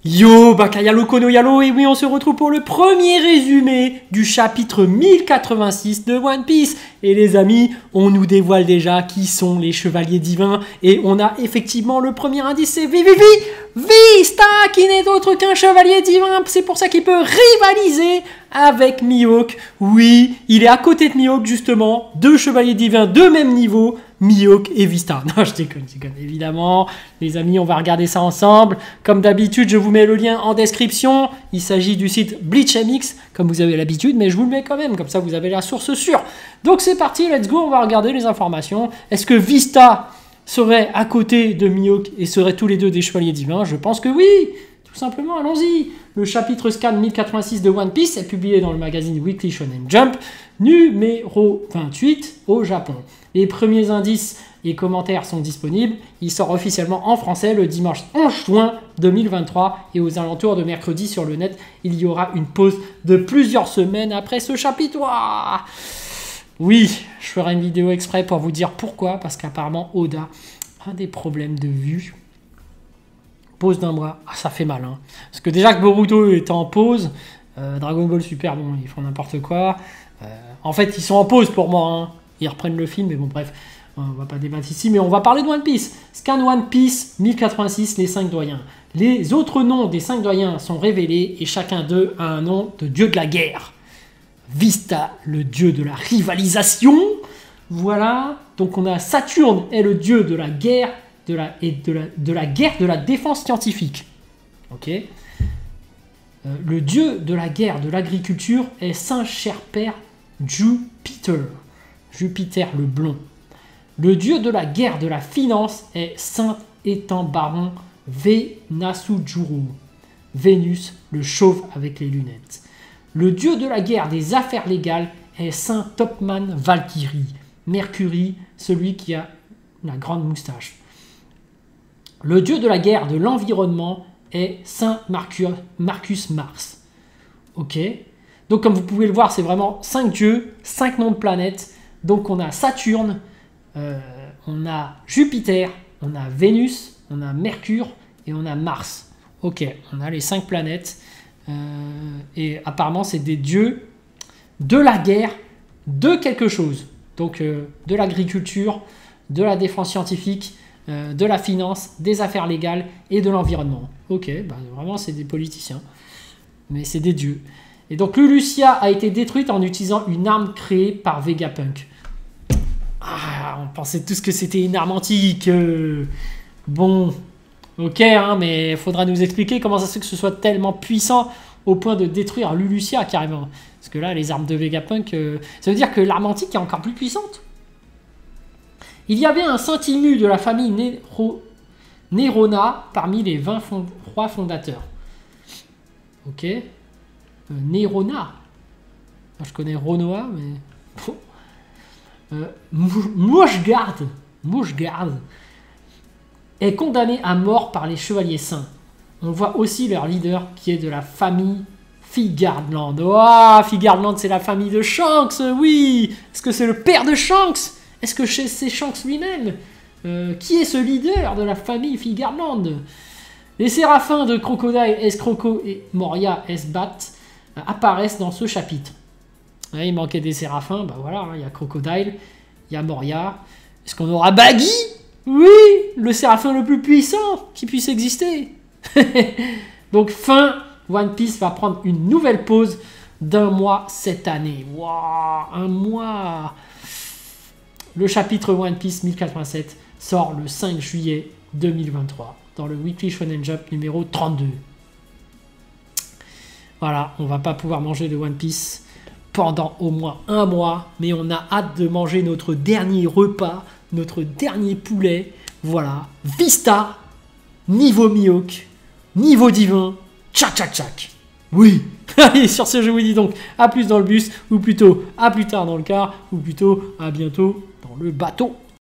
Yo, Bakayalo Kono Yalo, et oui, on se retrouve pour le premier résumé du chapitre 1086 de One Piece. Et les amis, on nous dévoile déjà qui sont les chevaliers divins. Et on a effectivement le premier indice, c'est Vista, qui n'est autre qu'un chevalier divin. C'est pour ça qu'il peut rivaliser avec Mihawk. Oui, il est à côté de Mihawk, justement. Deux chevaliers divins de même niveau, Mihawk et Vista. Non, je déconne, évidemment. Les amis, on va regarder ça ensemble. Comme d'habitude, je vous mets le lien en description. Il s'agit du site Bleach MX, comme vous avez l'habitude, mais je vous le mets quand même, comme ça vous avez la source sûre. Donc c'est parti, let's go, on va regarder les informations. Est-ce que Vista serait à côté de Mihawk et seraient tous les deux des chevaliers divins? Je pense que oui. Tout simplement, allons-y. Le chapitre scan 1086 de One Piece est publié dans le magazine Weekly Shonen Jump, numéro 28 au Japon. Les premiers indices et commentaires sont disponibles. Il sort officiellement en français le dimanche 11 juin 2023 et aux alentours de mercredi sur le net, il y aura une pause de plusieurs semaines après ce chapitre. Ouah, oui, je ferai une vidéo exprès pour vous dire pourquoi, parce qu'apparemment Oda a des problèmes de vue. Pause d'un bras, ah, ça fait mal. Hein. Parce que déjà que Boruto est en pause, Dragon Ball Super, bon, ils font n'importe quoi. En fait, ils sont en pause pour moi. Hein. Ils reprennent le film, mais bon, bref, on va pas débattre ici. Mais on va parler de One Piece. Scan One Piece 1086, les 5 doyens. Les autres noms des 5 doyens sont révélés et chacun d'eux a un nom de dieu de la guerre. Vista, le dieu de la rivalisation. Voilà. Donc on a Saturne, est le dieu de la guerre. De la défense scientifique. Ok. Le dieu de la guerre de l'agriculture est Saint cher père Jupiter. Jupiter le blond. Le dieu de la guerre de la finance est Saint étant baron Venasujuru. Vénus le chauve avec les lunettes. Le dieu de la guerre des affaires légales est Saint Topman Valkyrie. Mercury, celui qui a la grande moustache. Le dieu de la guerre de l'environnement est Saint Marcus Mars. Ok. Donc comme vous pouvez le voir, c'est vraiment 5 dieux, 5 noms de planètes. Donc on a Saturne, on a Jupiter, on a Vénus, on a Mercure et on a Mars. Ok, on a les 5 planètes. Et apparemment c'est des dieux de la guerre, de quelque chose. Donc de l'agriculture, de la défense scientifique, de la finance, des affaires légales et de l'environnement. Ok, bah vraiment c'est des politiciens, mais c'est des dieux. Et donc Lulusia a été détruite en utilisant une arme créée par Vegapunk. Ah, on pensait tous que c'était une arme antique. Bon, ok, hein, mais il faudra nous expliquer comment ça se fait que ce soit tellement puissant au point de détruire Lulusia carrément. Parce que là, les armes de Vegapunk, ça veut dire que l'arme antique est encore plus puissante. Il y avait un saint immu de la famille Nerona parmi les 20 rois fondateurs. Ok. Nerona. Je connais Ronoa, mais... Mouchgard est condamné à mort par les chevaliers saints. On voit aussi leur leader qui est de la famille Figardland. Oh, Figardland, c'est la famille de Shanks, oui. Est-ce que c'est le père de Shanks? Est-ce que c'est Shanks lui-même? Qui est ce leader de la famille Figardland? Les séraphins de Crocodile, Escroco et Moria Esbat apparaissent dans ce chapitre. Ouais, il manquait des séraphins, bah voilà, il y a Crocodile, il y a Moria. Est-ce qu'on aura Baggy? Oui, le séraphin le plus puissant qui puisse exister. Donc fin, One Piece va prendre une nouvelle pause d'1 mois cette année. Waouh, 1 mois. Le chapitre One Piece 1087 sort le 5 juillet 2023 dans le Weekly Shonen Jump numéro 32. Voilà, on va pas pouvoir manger de One Piece pendant au moins 1 mois, mais on a hâte de manger notre dernier repas, notre dernier poulet. Voilà, Vista, niveau Mihawk, niveau divin, tchac tchac tchac. Oui. Allez, sur ce, je vous dis donc à plus dans le bus, ou plutôt à plus tard dans le car, ou plutôt à bientôt dans le bateau.